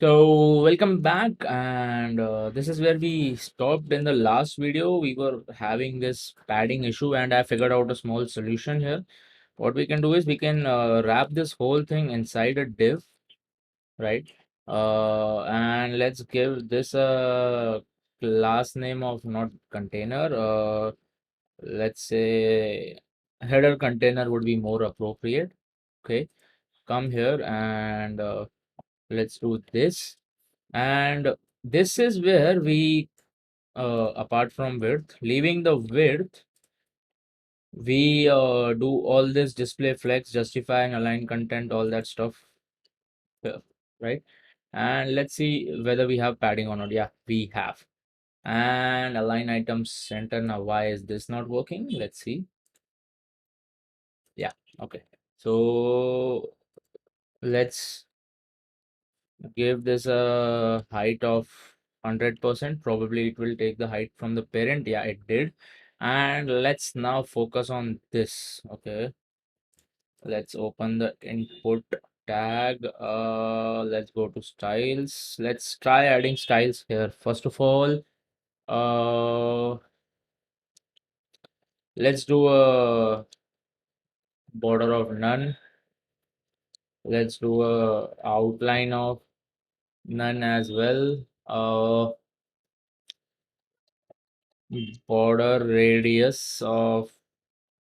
So, welcome back, and this is where we stopped in the last video. We were having this padding issue, and I figured out a small solution here. What we can do is we can wrap this whole thing inside a div, right? And let's give this a class name of not container. Let's say header container would be more appropriate. Okay, come here and let's do this. And this is where we, apart from width, leaving the width, we do all this display flex, justify and align content, all that stuff here, right? And let's see whether we have padding or not. Yeah, we have. And align items center. Now, why is this not working? Let's see. Yeah, okay. So let's give this a height of 100%. Probably it will take the height from the parent. Yeah, it did. And let's now focus on this. Okay, let's open the input tag. Let's go to styles. Let's try adding styles here. First of all, uh, let's do a border of none. Let's do a outline of none as well. Border radius of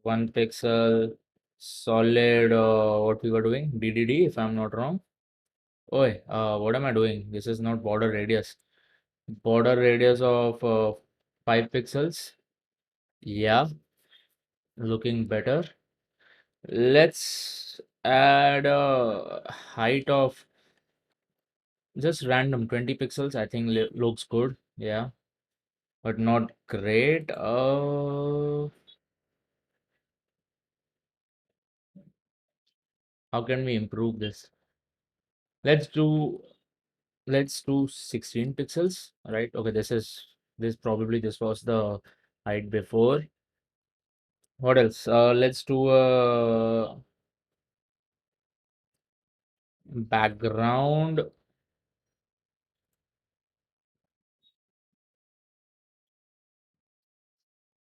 1 pixel, solid, what we were doing, DDD, if I'm not wrong. Oh, what am I doing? This is not border radius. Border radius of 5 pixels. Yeah, looking better. Let's add a height of just random 20 pixels. I think looks good. Yeah, but not great. How can we improve this? Let's do let's do 16 pixels, right? Okay, this was the height before. What else? Let's do a background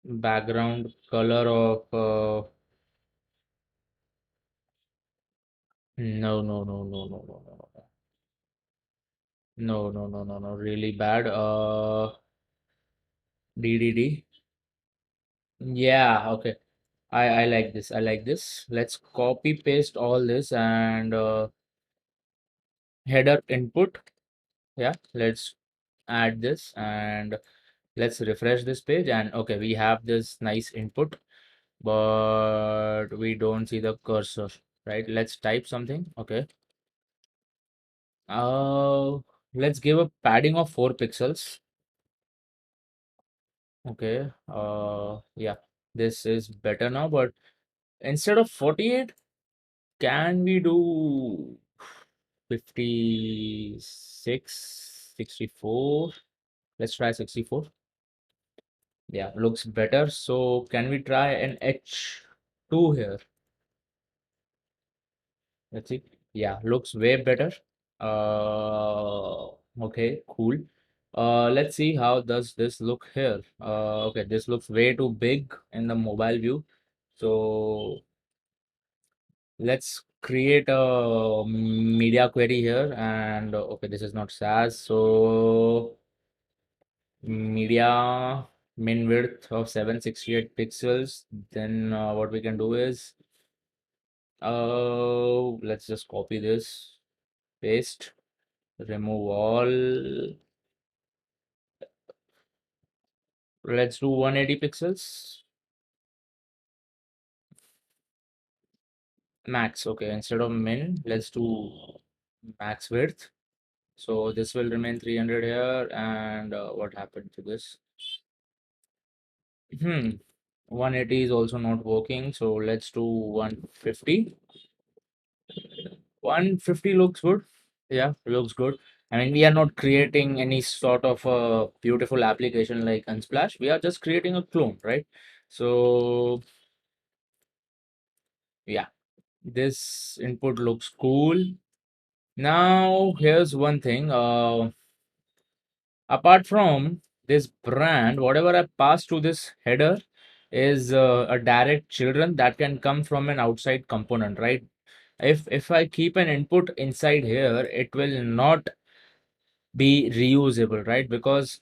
background color of no, really bad. DDD. Yeah, okay. I like this. I like this. Let's copy paste all this and header input. Yeah, let's add this and let's refresh this page. And okay, we have this nice input, but we don't see the cursor, right? Let's type something. Okay. Uh, let's give a padding of 4 pixels. Okay. Yeah, this is better now, but instead of 48, can we do 56, 64? Let's try 64. Yeah, looks better. So can we try an H2 here? Let's see. Yeah, looks way better. Okay, cool. Let's see how does this look here. Okay, this looks way too big in the mobile view. So let's create a media query here. And okay, this is not SAS. So media min width of 768 pixels. Then what we can do is let's just copy this, paste, remove all. Let's do 180 pixels max. Okay, instead of min, let's do max width. So this will remain 300 here. And what happened to this? 180 is also not working. So let's do 150. 150 looks good. Yeah, looks good. I mean, we are not creating any sort of a beautiful application like Unsplash. We are just creating a clone, right? So yeah, this input looks cool. Now, here's one thing. Apart from this brand, whatever I pass to this header is a direct children that can come from an outside component, right? If I keep an input inside here, it will not be reusable, right? Because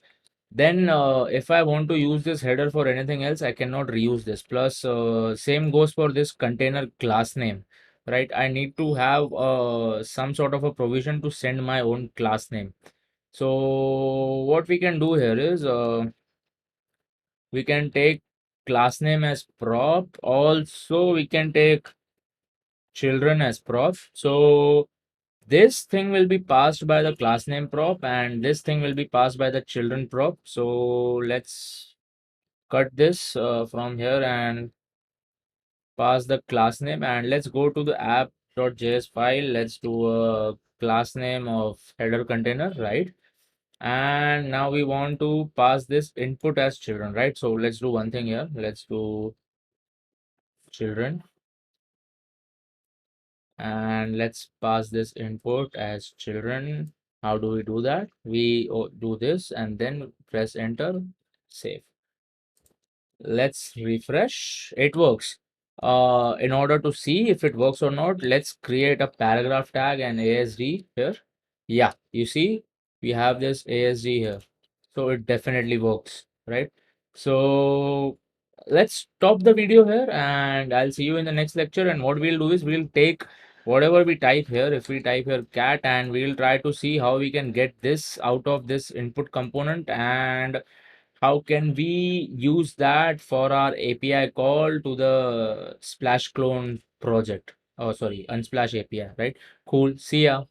then if I want to use this header for anything else, I cannot reuse this. Plus, same goes for this container class name, right? I need to have some sort of a provision to send my own class name. So what we can do here is we can take class name as prop. Also, we can take children as prop. So this thing will be passed by the class name prop, and this thing will be passed by the children prop. So let's cut this from here and pass the class name, and let's go to the app.js file. Let's do a class name of header container, right? And now we want to pass this input as children, right? So let's do one thing here. Let's do children, and let's pass this input as children. How do we do that? We do this and then press enter, save. Let's refresh. It works. In order to see if it works or not, let's create a paragraph tag and ASD here. Yeah, you see, we have this ASD here. So it definitely works, right? So let's stop the video here and I'll see you in the next lecture. And what we'll do is we'll take whatever we type here. If we type here cat, and we'll try to see how we can get this out of this input component, and how can we use that for our API call to the Splash clone project. Oh, sorry, Unsplash API, right? Cool. See ya.